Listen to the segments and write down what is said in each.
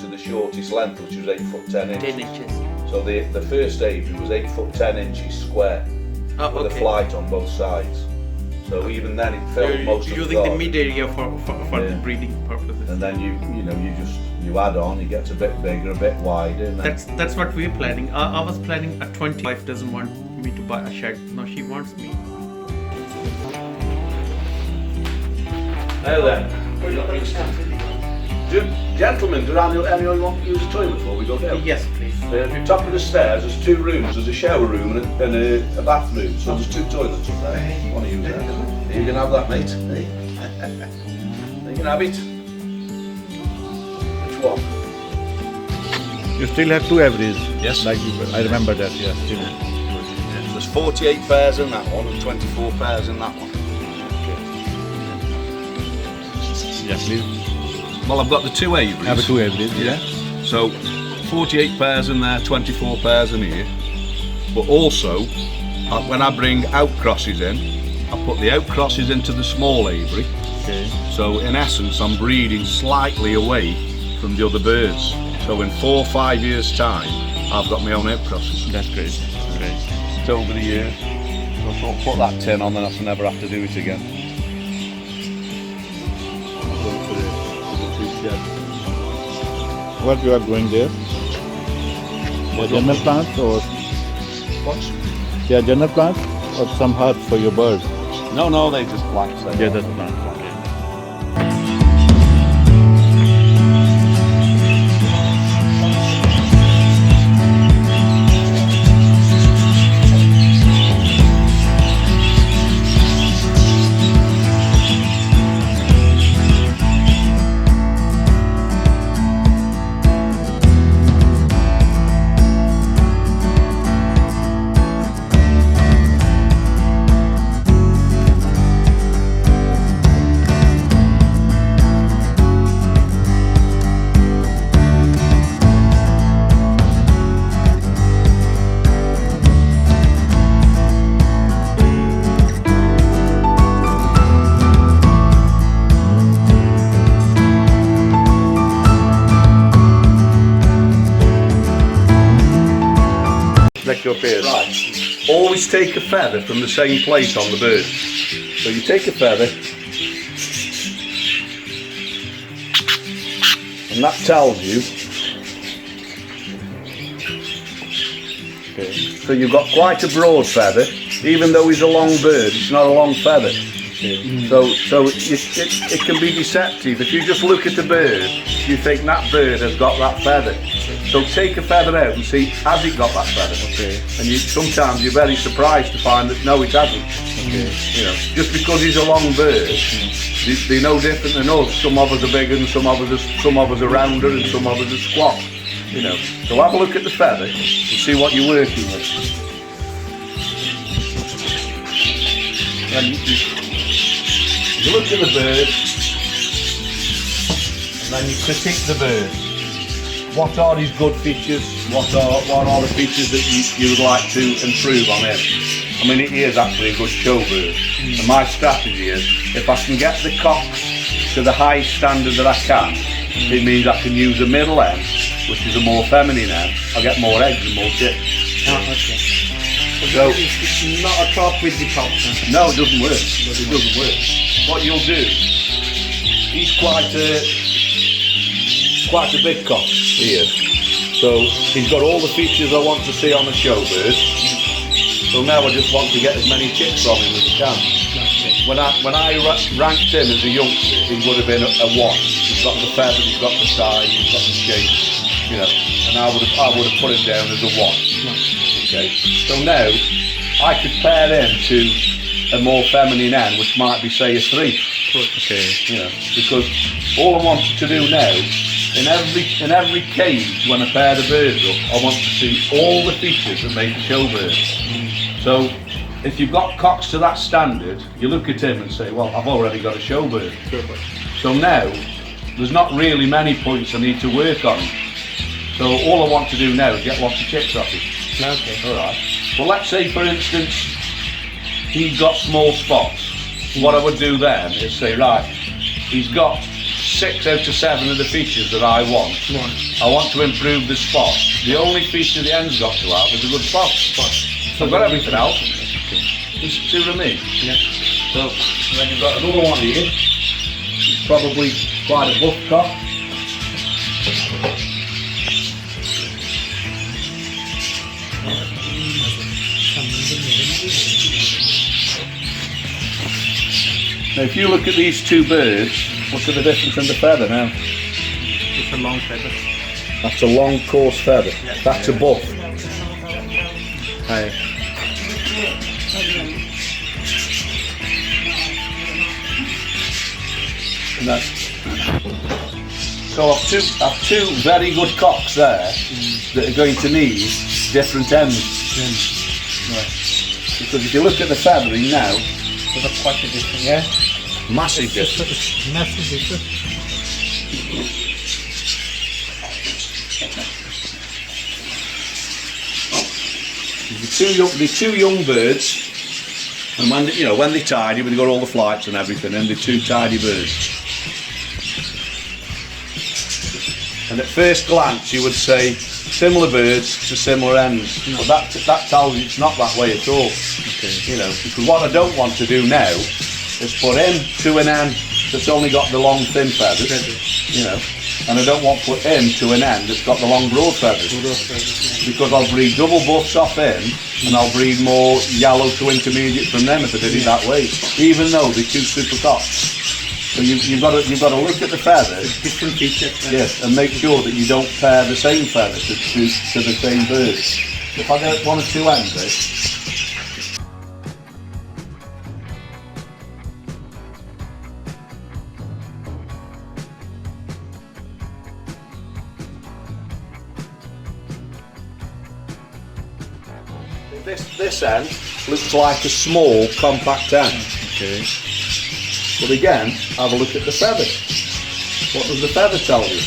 to the shortest length, which was 8 foot 10 inches. 10 inches. So the first aviary was 8 foot 10 inches square, with a flight on both sides. So even then it filled most of the using the garden. mid area for the breeding purposes. And then you add on, it gets a bit bigger, a bit wider. And that's what we're planning. I was planning a 20. My wife doesn't want me to buy a shed. No, she wants me. Now then, gentlemen, does anyone want to use the toilet before we go down? Yes, please. At the top of the stairs, there's 2 rooms. There's a shower room and a bathroom. So there's 2 toilets up there. Want to use that? You can have that, mate. You can have it. Which one? You still have 2 averages. Yes. Like I remember that. Yeah. Still. Yeah, there's 48 pairs in that one and 24 pairs in that one. Yeah, please. Well, I've got the 2 aviaries. Have a 2 averages. Yeah. So 48 pairs in there, 24 pairs in here. But also, when I bring outcrosses in, I put the outcrosses into the small aviary. Okay. So in essence, I'm breeding slightly away from the other birds. So in 4 or 5 years' time, I've got my own outcrosses. That's great. Great. It's over the year. So I'll put that tin on, then I'll never have to do it again. What you are growing there? The general plants or? What? Yeah, general plants or some herbs for your birds? No, they just plants. Yeah, that's plants. Select your pairs. Right. Always take a feather from the same place on the bird. So you take a feather, and that tells you. Okay. So you've got quite a broad feather, even though he's a long bird. It's not a long feather. Okay. So it can be deceptive. If you just look at the bird, you think that bird has got that feather. So take a feather out and see, has it got that feather? Okay. And sometimes you're very surprised to find that no, it hasn't. Okay. You know, just because he's a long bird, they're no different than us. Some of us are bigger and some of us are rounder and some of us are squat. You know. So have a look at the feather and see what you're working with. And you look at the bird and then you critique the bird. What are his good features? What are the features that you would like to improve on him? I mean, he is actually a good show bird. And my strategy is, if I can get the cocks to the highest standard that I can, it means I can use a middle end, which is a more feminine end. I get more eggs and more chicks. Oh, okay. So it's not a top with the top. no, it doesn't work. It doesn't work. What you'll do, he's quite a big cock here. So he's got all the features I want to see on a show bird. So now I just want to get as many chicks from him as I can. When I ranked him as a youngster, he would have been a 1. He's got the feather, he's got the size, he's got the shape, you know. And I would have put him down as a 1. Okay. So now I could pair him to a more feminine end, which might be say a 3. Okay. You know, because all I want to do now, in every cage when I pair the birds up, I want to see all the features that make a show bird. So if you've got cocks to that standard, you look at him and say, well, I've already got a show bird. So now there's not really many points I need to work on. So all I want to do now is get lots of chicks off it. Okay. Alright. Well, let's say for instance he's got small spots. What I would do then is say, right, he's got 6 out of 7 of the features that I want. I want to improve the spot. The only feature the end's got to have is a good spot. So I've got everything else. Just to remain. Yeah. So then you've got another one here. It's probably quite a buff cock. Now if you look at these two birds, look at the difference in the feather now. It's a long feather. That's a long coarse feather. That's a buff. Aye. And that's, so I've two very good cocks there that are going to need different ends. Right. Because if you look at the feathering now, There's quite a difference. yeah, massive difference. Massive difference. The two young birds, and when when they tidy, when they got all the flights and everything, and the two tidy birds. And at first glance, you would say similar birds to similar ends, but that tells you it's not that way at all. Okay. Because what I don't want to do now is put in to an end that's only got the long thin feathers, and I don't want to put in to an end that's got the long broad feathers. Because I'll breed double buffs off him, and I'll breed more yellow to intermediate from them if I did it that way, even though they're two super cocks. So you've got to look at the feathers, Different features. yes, and make sure that you don't pair the same feathers to the same bird. If I get one or two ends, this end looks like a small compact end. Okay. But again, have a look at the feather. What does the feather tell you?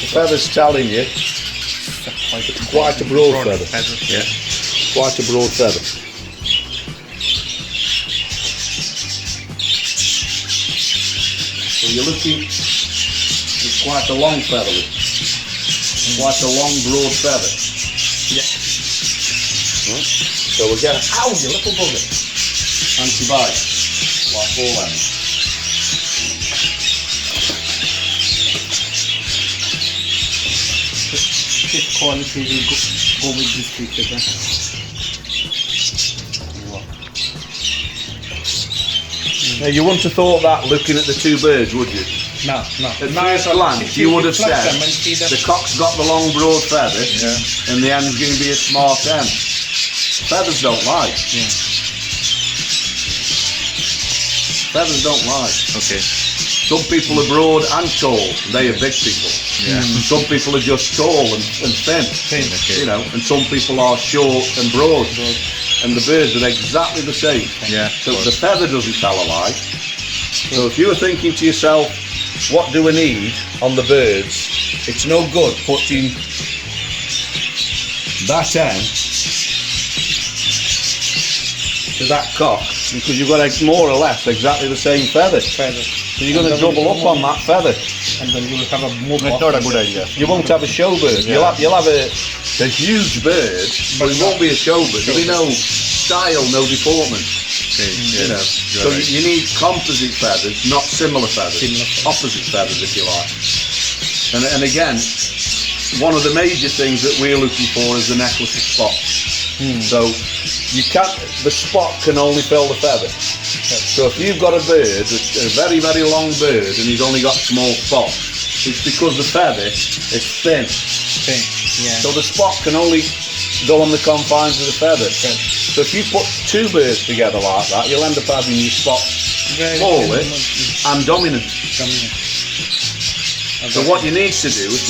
The feather's telling you it's quite a broad feather. Yeah. Quite a broad feather. So you're looking, it's quite a long feather. Quite a long broad feather. Yeah. Right. So again, ow, you little bugger. Anti-bite. Like all ends. This quality will go with this feature then. Now you wouldn't have thought that looking at the two birds, would you? No. At first glance, you would have said the cock's got the long broad feather, and the end's going to be a smart end. Feathers don't lie. Yeah. Feathers don't lie. Okay. Some people are broad and tall. They are big people. Yeah. And some people are just tall and thin. Okay. And some people are short and broad. And the birds are exactly the same. Yeah. So the feather doesn't tell a lie. So if you were thinking to yourself, what do I need on the birds? It's no good putting that end to that cock, because you've got more or less exactly the same feather. So you're going to double up on that feather. And then you will have a more. It's not a good idea. You won't have a show bird. You'll have a huge bird, but it won't be a show bird. There'll be no style, no deportment. So you need composite feathers, not similar feathers. Opposite feathers, if you like. And again, one of the major things that we're looking for is the necklace of spots. So you can't. The spot can only fill the feather. So if you've got a bird, a very, very long bird, and he's only got small spots, it's because the feather is thin. Yeah. So the spot can only go on the confines of the feather. So if you put two birds together like that, you'll end up having your spots smaller and dominant. So what you need to do, if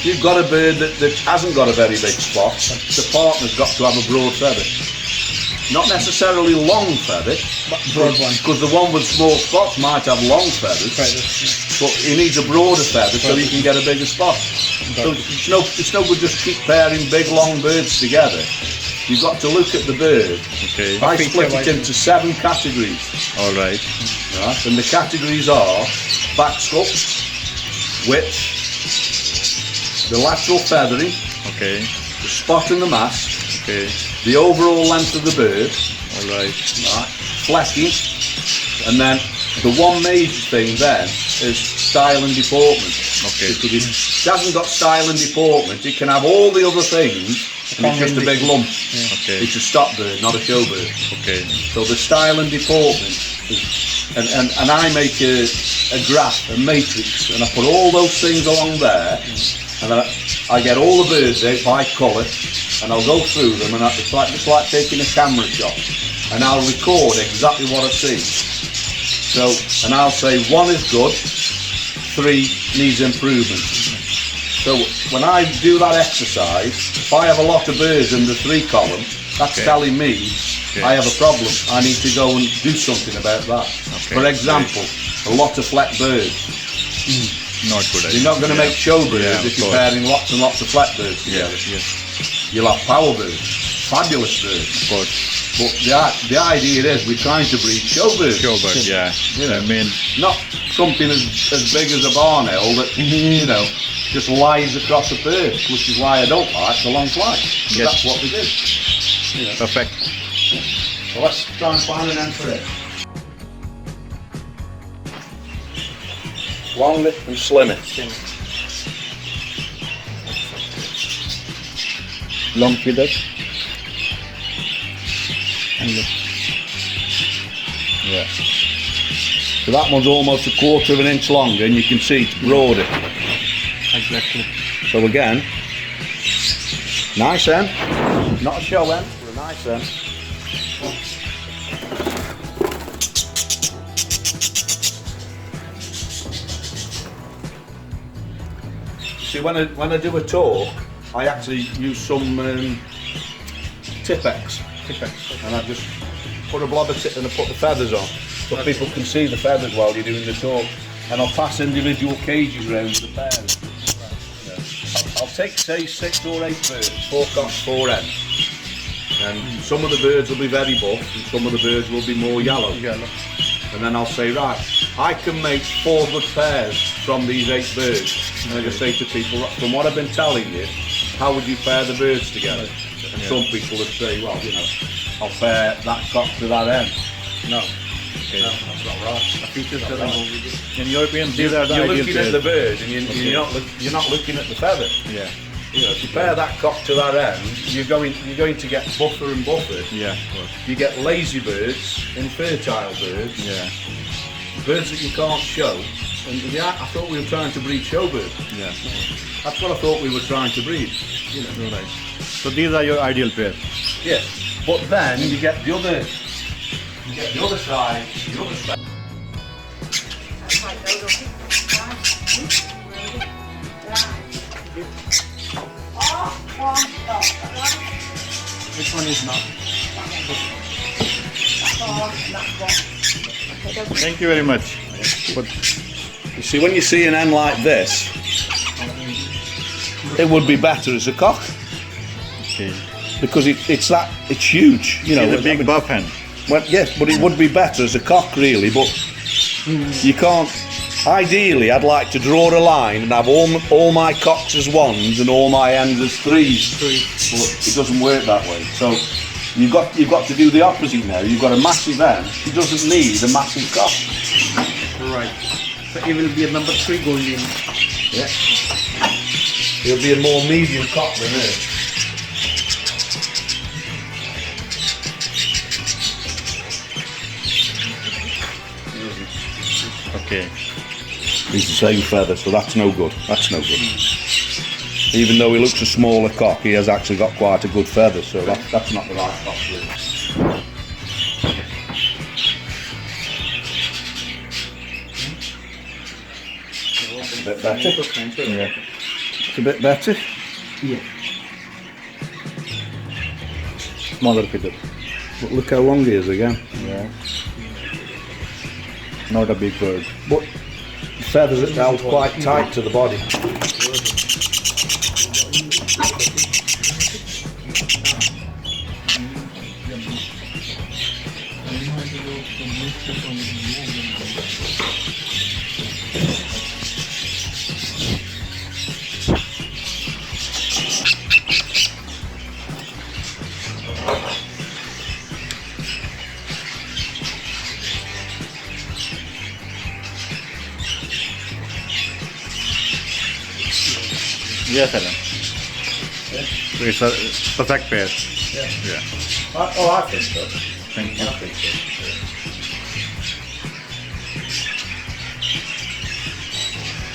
you've got a bird that hasn't got a very big spot, the partner's got to have a broad feather. Not necessarily long feather, But broad one. because the one with small spots might have long feathers, but he needs a broader feather so he can get a bigger spot. So it's no good just keep pairing big long birds together you've got to look at the bird. Okay. I split it into 7 categories. All right. Right? And the categories are back sculpt, width, the lateral feathering, Okay. the spot and the mask, Okay. the overall length of the bird, All right. right? Flecking, and then the one major thing then is style and deportment. Okay. Because if it hasn't got style and deportment, it can have all the other things, and it's just a big lump. Okay. It's a stop bird, not a show bird. Okay. So the style and deportment, and I make a graph, a matrix, and I put all those things along there, and then I get all the birds out by colour, and I'll go through them, and it's like just like taking a camera shot, and I'll record exactly what I see. So, and I'll say 1 is good, 3 needs improvement. So when I do that exercise, if I have a lot of birds in the 3 column, that's Okay. telling me I have a problem. I need to go and do something about that. Okay. For example, a lot of fleck birds. Not good idea. You're not going to make show birds Yeah, if of you're course. pairing lots and lots of fleck birds together. Yes. You'll have power birds, fabulous birds. Of course. But the idea is we're trying to breed show birds. Showbird. Yeah. Yeah. I mean, Not something as big as a barn owl that, you know, just lies across a bird, which is why I don't like the long flight. So Yes. that's what we did. perfect. So let's try and find an end for it. Long it and slim it. Long feathers. Yeah. So that one's almost a quarter of an inch longer, and you can see it's broader. Exactly. So again, nice end, not a show end, but a nice end. See, when I do a talk, I actually use some Tipex, and I just put a blob of tip and I put the feathers on, so people can see the feathers while you're doing the talk. And I'll pass individual cages around the pairs. I'll take, say, 6 or 8 birds, 4 cocks, 4 hens. And some of the birds will be very buff, and some of the birds will be more yellow. And then I'll say, right, I can make 4 good pairs from these 8 birds. And I just say to people, from what I've been telling you, how would you pair the birds together? And some people would say, well, you know, I'll pair that cock to that hen. No. Okay. No, that's not right. I think it's not right. In your opinion, these are the You're ideal looking at pairs. the bird, and Okay. you're not looking at the feather. Yeah. You know, if you pair that cock to that hen, you're going to get buffer and buffer. Yeah. Of course. You get lazy birds, infertile birds, Yeah. birds that you can't show. And I thought we were trying to breed show birds. Yeah. That's what I thought we were trying to breed. You know. All right. So these are your ideal pairs. Yeah. But then you get the other side, the other side. Which one is not? Thank you very much. But You see, when you see an hen like this, it would be better as a cock. okay. Because it's huge, you know. It's a big buff hen. Well, yes, but it would be better as a cock, really. But you can't. Ideally, I'd like to draw a line and have all my cocks as 1s and all my hens as 3s. But it doesn't work that way. So you've got to do the opposite now. You've got a massive hen. She doesn't need a massive cock. Right. So it will be a number 3 going in. Yeah. It'll be a more medium cock than her. Okay. He's the same feather, so that's no good. That's no good. Even though he looks a smaller cock, he has actually got quite a good feather, so that's not the right cock really. A bit better. Yeah. It's a bit better. Yeah. Smaller feather. But look how long he is again. Yeah. Not a big bird. But the feathers are held quite tight to the body. Yes, Alan. It's a perfect pair. Yeah. I think so. Thank you. I think so.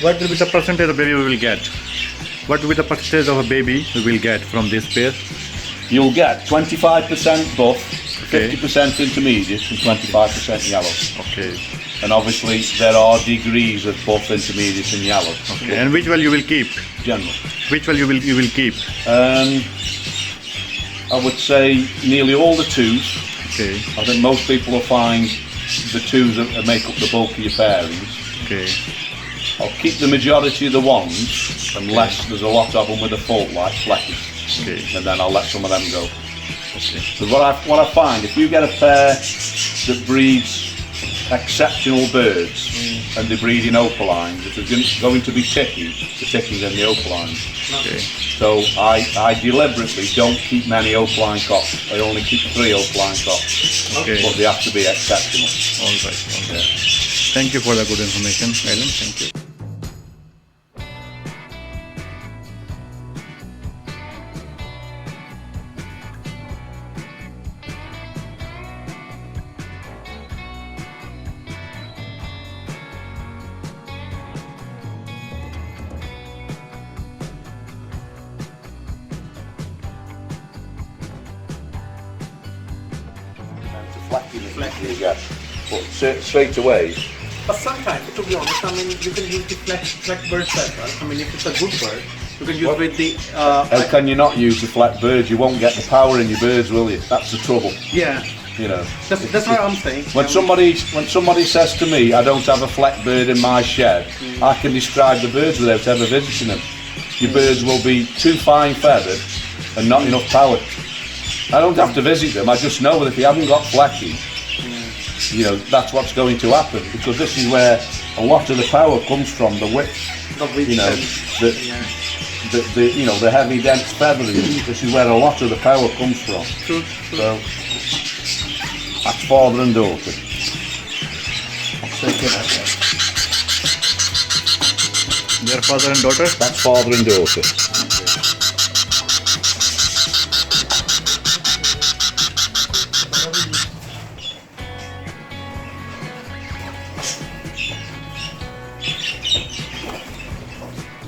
What will be the percentage of baby we will get? What will be the percentage of a baby we will get from this pair? You'll get 25% buff, Okay. 50% intermediate, and 25% yellow. Okay. And obviously there are degrees of buff, intermediate, and yellow. Okay. And which one you will keep? General. Which one you will keep? I would say nearly all the twos. Okay. I think most people will find the twos that make up the bulk of your pairings. Okay. I'll keep the majority of the ones, unless there's a lot of them with a fault like fleckies. Okay. And then I'll let some of them go. Okay. Because what I find, if you get a pair that breeds exceptional birds and they breed in opalines, if they're going to be ticky, the tickies and the opalines. Okay. So I deliberately don't keep many opaline cocks. I only keep 3 opaline cocks. Okay. But they have to be exceptional. All right. Thank you for the good information, Alan. Thank you. Flecking you get. But straight away, But sometimes, to be honest, I mean, you can use the fleck bird setter. I mean, if it's a good bird, you can use What? with the. how can you not use the flat birds? You won't get the power in your birds, will you? That's the trouble. Yeah, You know. that's what I'm saying. When somebody says to me, I don't have a fleck bird in my shed, I can describe the birds without ever visiting them. Your birds will be too fine feathered and not enough power. I don't have to visit them. I just know that if you haven't got flecky, you know, that's what's going to happen, because this is where a lot of the power comes from, the width, you know, the heavy dense feathering. This is where a lot of the power comes from. True. So that's father and daughter. Their father and daughter? That's father and daughter.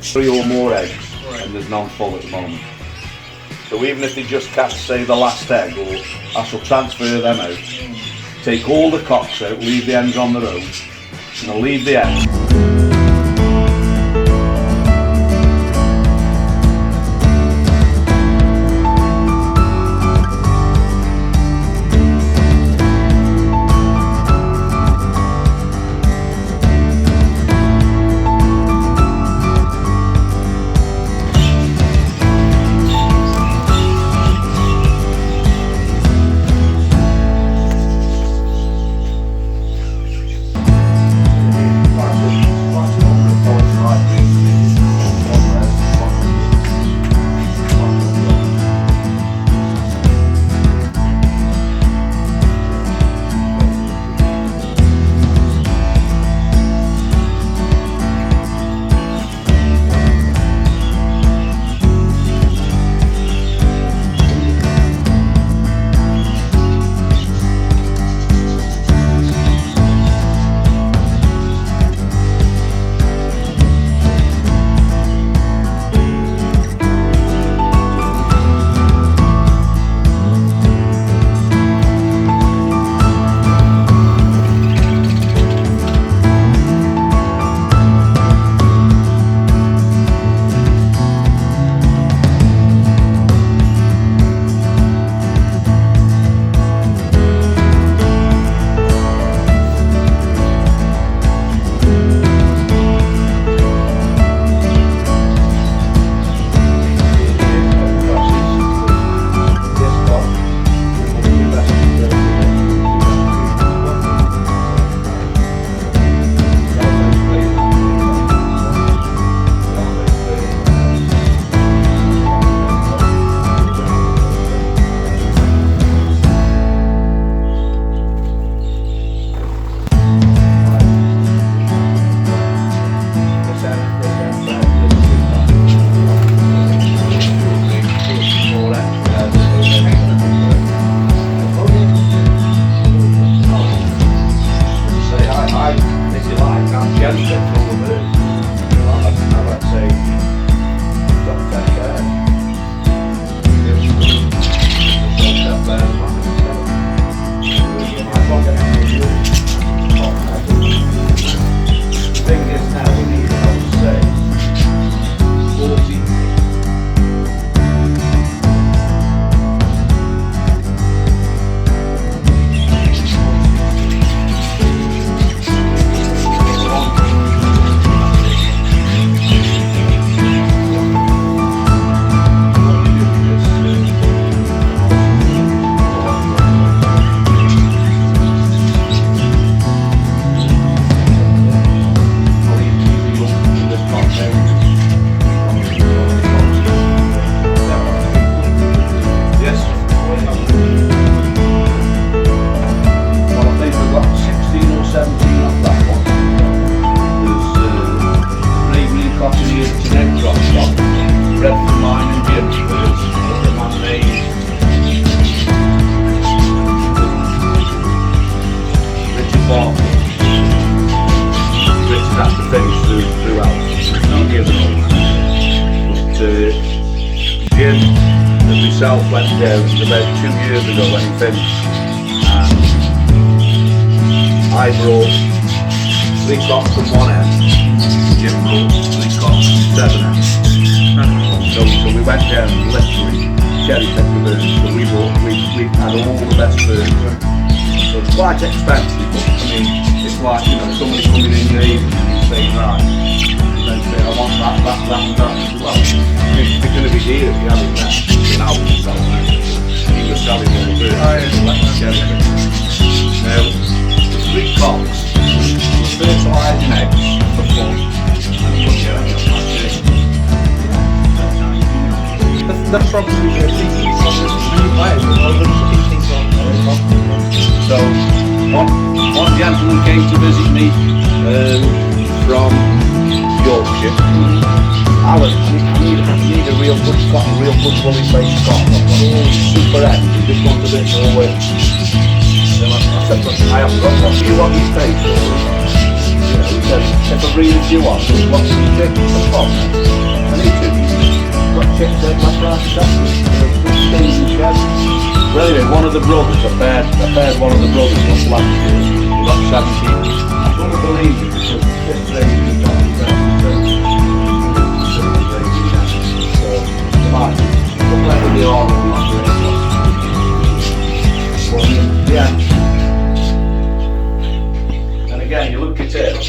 Three or more eggs, and there's none full at the moment. So even if they just catch, say, the last egg, or I shall transfer them out, take all the cocks out, leave the ends on their own, and I'll leave the ends. laying that myself went down about 2 years ago when he finished, and I brought 3 cocks from one end, Jim brought 3 cocks from 7 ends. So we went down and literally cherry picked the birds. So we had all the best birds. So it's quite expensive, but I mean, it's like, you know, somebody coming in your evening and saying, right, and then say, I want that, and that. Well, it's going to be dear if you have it now. You know, he was selling all the birds. Let the cherry pick. Now, the 3 cocks were fertilising eggs for fun. That's probably the thing when you buy it, all the things on So, one gentleman came to visit me from Yorkshire. Alan, I need a real good cock, a real good fully faced cock. I've got all super eggs, I just want a bit more weight. Then I said, look, I haven't got what do you want me to pay for? You know, he said, if I breed as you want, what do you take for the cock? I need to. Got chicks out my price, well, anyway, one of the brothers, I paired one of the brothers up last year. He got 17. I couldn't believe it because this lady was got 17. So, fine. Look like the order was great. But yeah. And again, you look at it.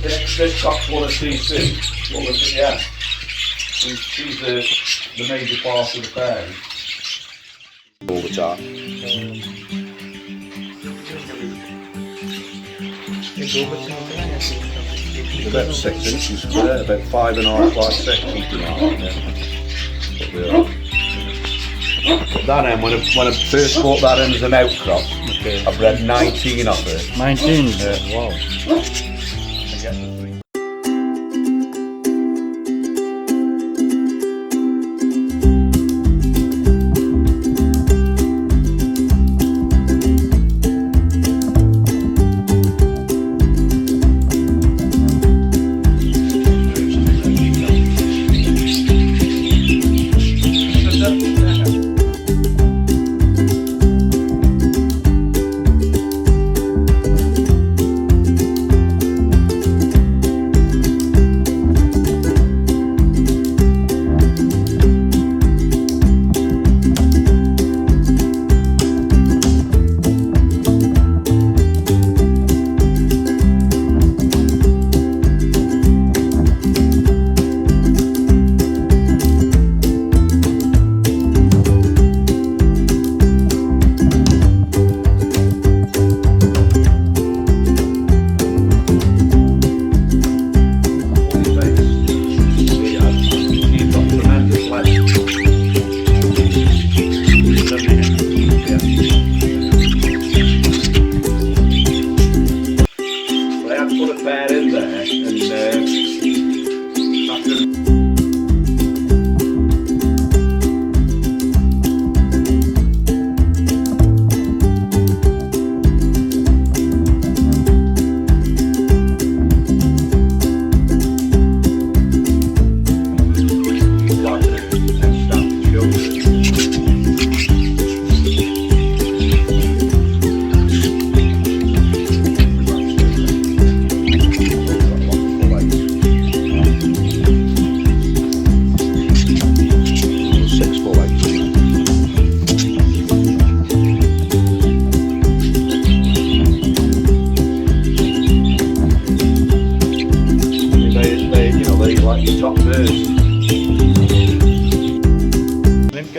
This cock's won a CC. Well, look at the end. She's the major part of the pairing. All the time. About 6 inches square, about 5.5 by 6, something like that. But that end, when I first bought that in as an outcrop, I bred 19 of it. 19? Yeah, wow.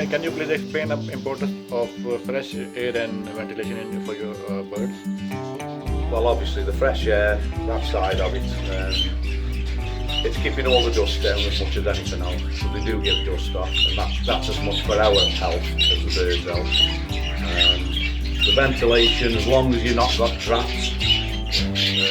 Can you please explain the importance of fresh air and ventilation for your birds? Well, obviously the fresh air, that side of it, it's keeping all the dust down as much as anything else. So they do give dust off, and that's as much for our health as the birds' health. The ventilation, as long as you've not got traps, especially.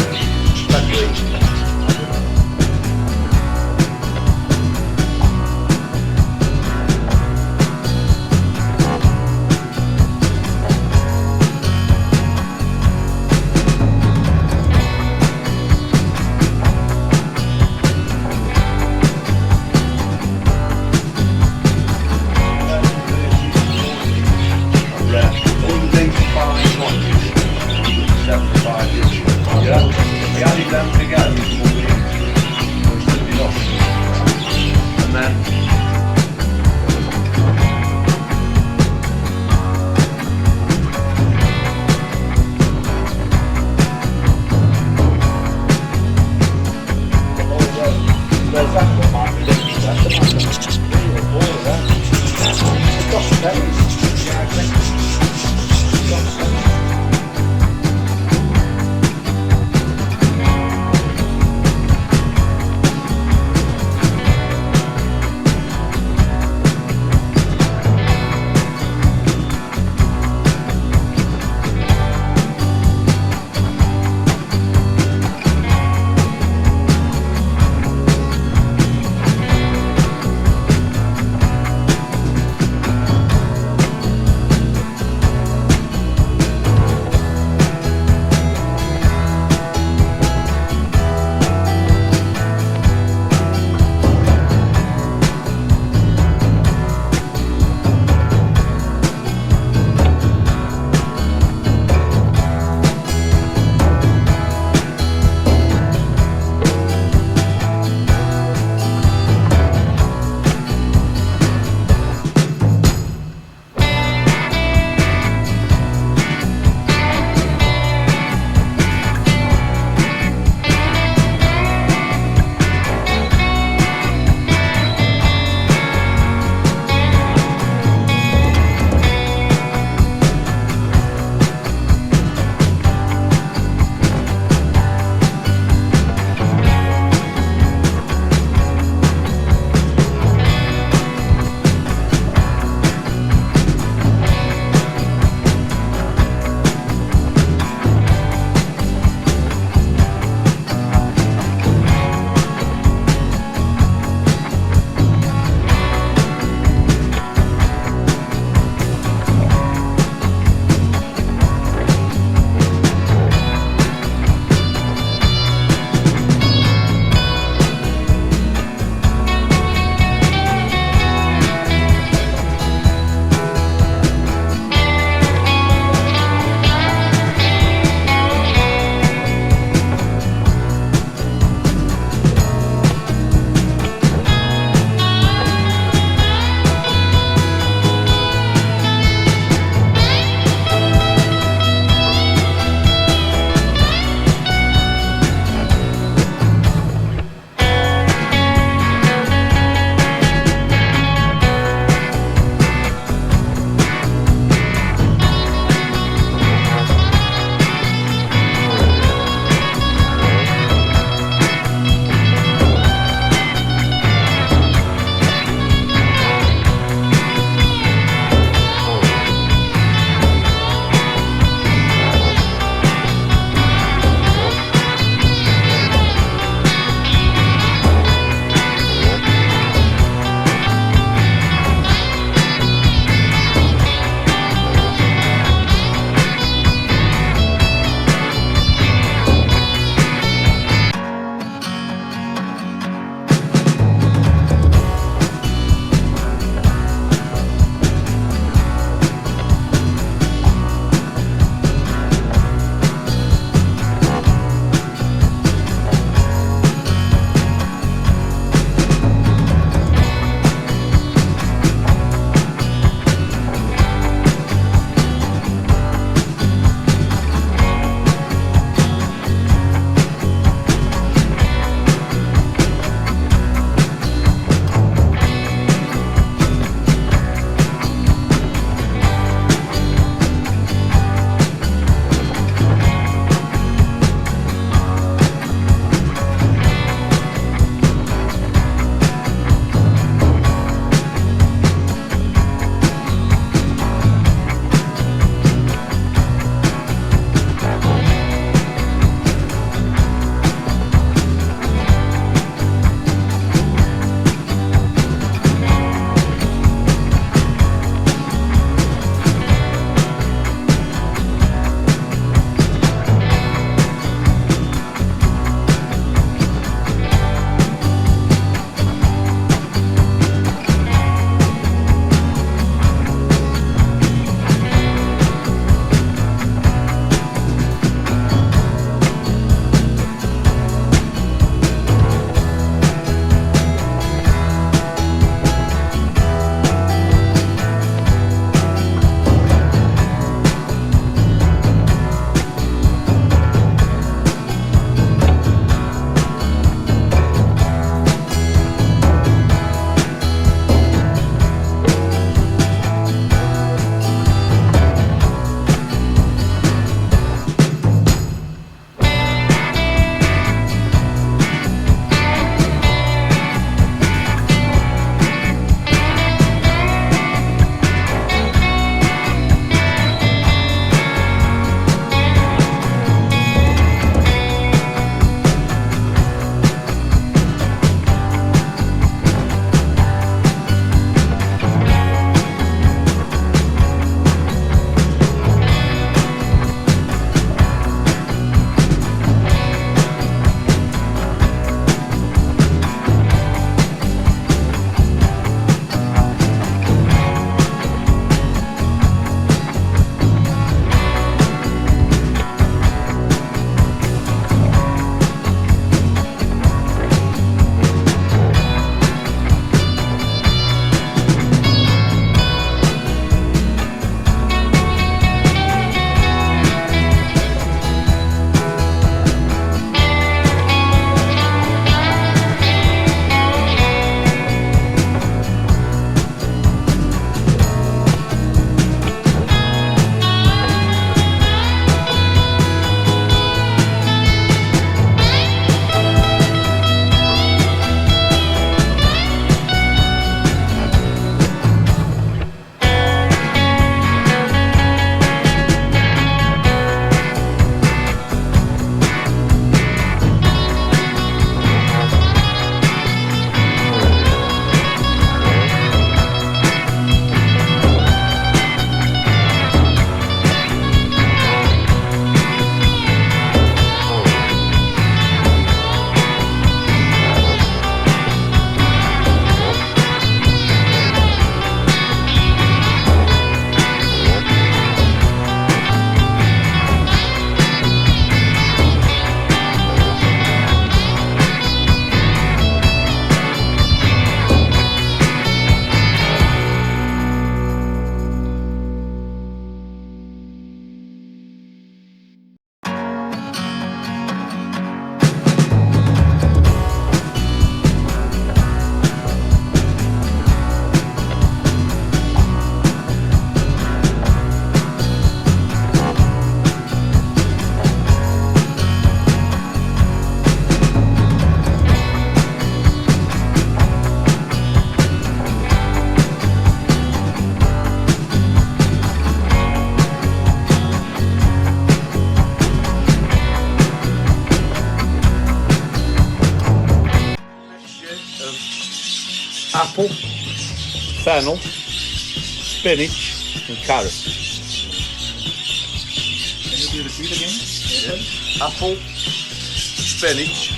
apple, fennel, spinach and carrot. Can you repeat again? Apple, spinach,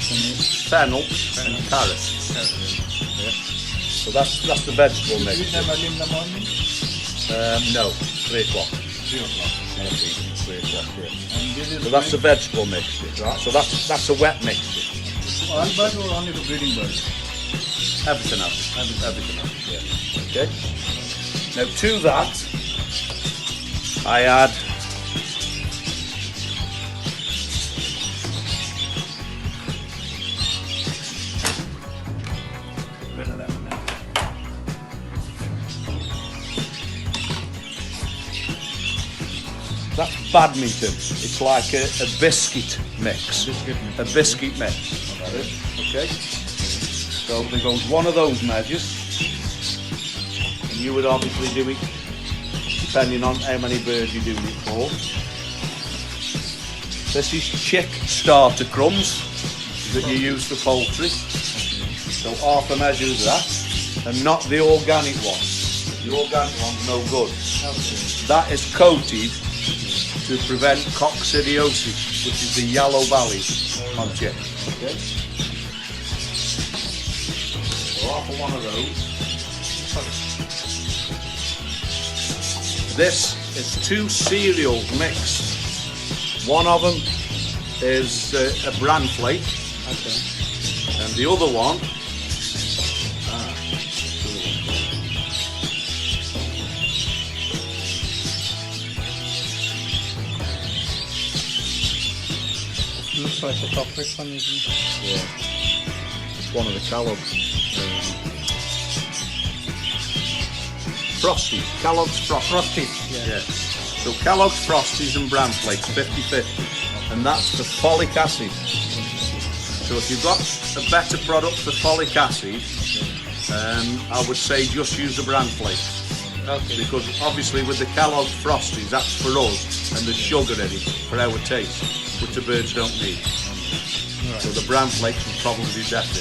fennel and carrot. Yeah. So that's the vegetable mix. Eat them early in the morning? No, 3 o'clock. 3 o'clock. 3 o'clock, yeah. And this is So that's the vegetable mixture, right? So that's a wet mixture. all bird or only the breeding bird? Everything else. Everything else, yeah. Okay. Now to that, I add a bit of that now. That's badminton. It's like a biscuit mix. A biscuit mix. Okay. So there goes one of those measures, and you would obviously do it depending on how many birds you're doing it for. This is chick starter crumbs that you use for poultry. So half a measure of that, and not the organic one. The organic one's no good. That is coated to prevent coccidiosis, which is the yellow bellies on chicks. Okay. So half of one of those. This is 2 cereals mixed. One of them is a bran flake, and the other one Looks like a chocolate one, isn't it? yeah, it's one of the Kellogg's. Frosties, Kellogg's Frosties. Yeah. So Kellogg's Frosties and bran flakes, 50-50, and that's for folic acid. So if you've got a better product for folic acid, I would say just use the bran flakes. Okay. Because obviously with the Kellogg's Frosties, that's for us, and there's sugar in it for our taste, which the birds don't need. Right. So the bran flakes would probably be better.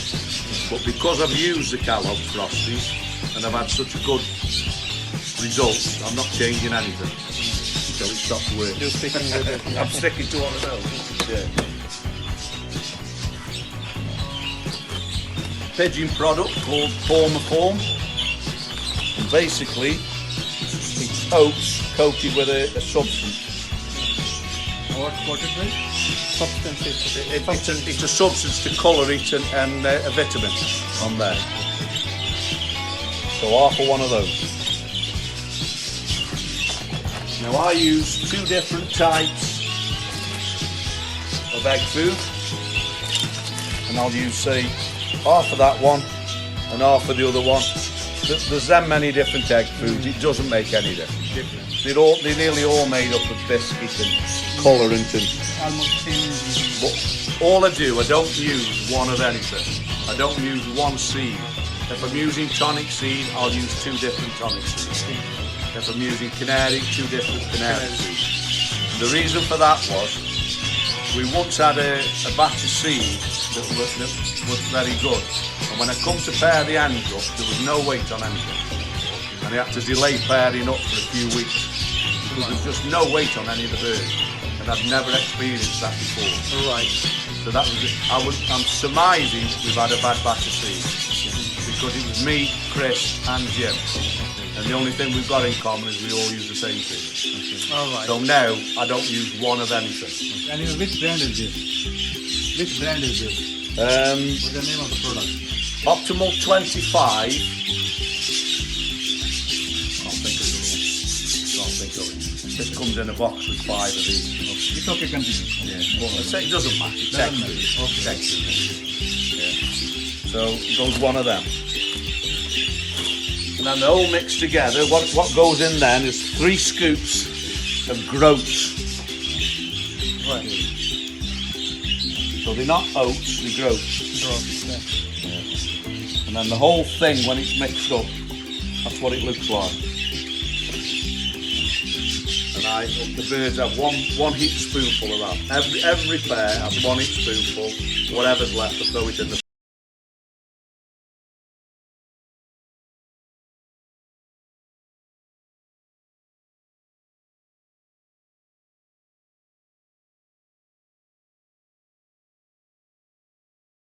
But because I've used the Kellogg's Frosties and I've had such a good results, I'm not changing anything until it stops working. You're sticking with it. I'm sticking to one of those. Yeah. Pigeon product called Form. And basically, it's oats coated with a substance. What is it? Substance. It's a substance to colour it and a vitamin on there. So half of one of those. Now I use 2 different types of egg food, and I'll use say half of that one and half of the other one. There's that many different egg foods, it doesn't make any difference. They're nearly all made up of biscuit and colourant and Almost same. but all I do, I don't use one of anything. I don't use one seed. If I'm using tonic seed, I'll use 2 different tonic seeds. If I'm using canary, 2 different canary seeds. The reason for that was, we once had a batch of seed that was very good. And when I come to pair the ends up, there was no weight on anything. And I had to delay pairing up for a few weeks. Because there's just no weight on any of the birds. And I've never experienced that before. Right. So that was it. I'm surmising we've had a bad batch of seed. Because it was me, Chris and Jim. And the only thing we've got in common is we all use the same seed. All right. So now I don't use one of anything. And which brand is this? Which brand is this? What's the name of the product? Optimal 25. Can't think of it. This comes in a box with 5 of these. It's okay, continue. Yeah. Well, it doesn't matter. It's Doesn't matter. extra. Okay. It's extra. Yeah. So it goes one of them. And then they're all mixed together. What goes in then is 3 scoops of groats. Right. So they're not oats, they're groats. Yeah. And then the whole thing, when it's mixed up, that's what it looks like. And the birds have one heaped spoonful of that. Every pair has 1 heaped spoonful. Whatever's left, I throw it in the